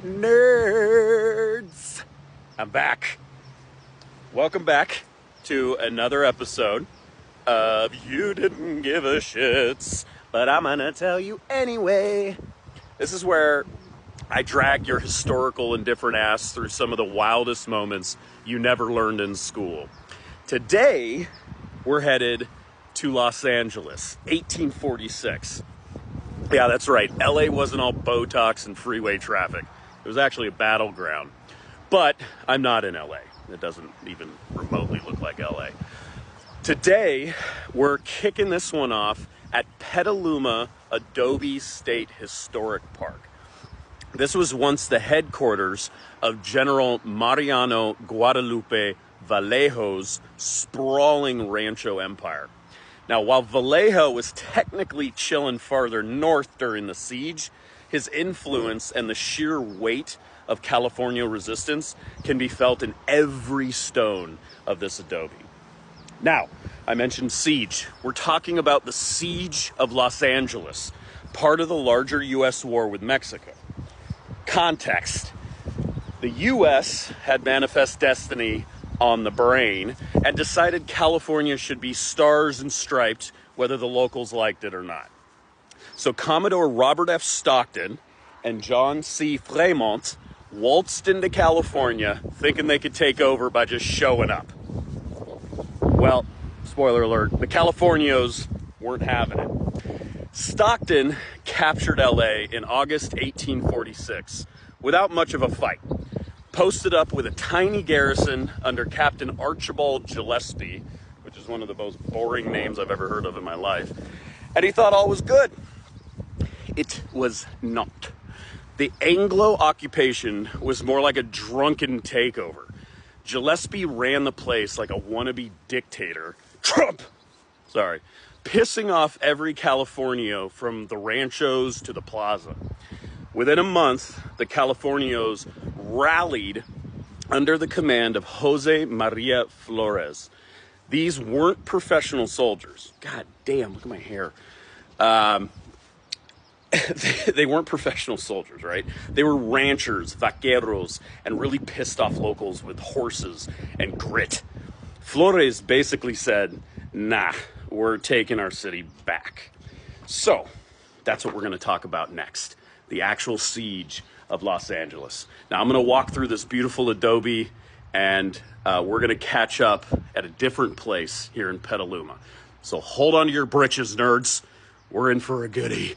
Nerds! I'm back. Welcome back to another episode of You Didn't Give a Shits, but I'm gonna tell you anyway. This is where I drag your historical indifferent ass through some of the wildest moments you never learned in school. Today, we're headed to Los Angeles, 1846. Yeah, that's right. LA wasn't all Botox and freeway traffic. It was actually a battleground. But I'm not in LA. It doesn't even remotely look like LA. Today, we're kicking this one off at Petaluma Adobe State Historic Park. This was once the headquarters of General Mariano Guadalupe Vallejo's sprawling Rancho Empire. Now, while Vallejo was technically chilling farther north during the siege, his influence and the sheer weight of California resistance can be felt in every stone of this adobe. Now, I mentioned siege. We're talking about the Siege of Los Angeles, part of the larger U.S. war with Mexico. Context: the U.S. had manifest destiny on the brain and decided California should be stars and striped whether the locals liked it or not. So Commodore Robert F. Stockton and John C. Fremont waltzed into California thinking they could take over by just showing up. Well, spoiler alert, the Californios weren't having it. Stockton captured LA in August 1846 without much of a fight. Posted up with a tiny garrison under Captain Archibald Gillespie, which is one of the most boring names I've ever heard of in my life. And he thought all was good. It was not. The Anglo occupation was more like a drunken takeover. Gillespie ran the place like a wannabe dictator. Trump! Sorry. Pissing off every Californio from the ranchos to the plaza. Within a month, the Californios rallied under the command of Jose Maria Flores. These weren't professional soldiers. God damn, look at my hair. They weren't professional soldiers, right? They were ranchers, vaqueros, and really pissed off locals with horses and grit. Flores basically said, nah, we're taking our city back. So, that's what we're going to talk about next. The actual siege of Los Angeles. Now, I'm going to walk through this beautiful adobe, and we're going to catch up at a different place here in Petaluma. So hold on to your britches, nerds. We're in for a goodie.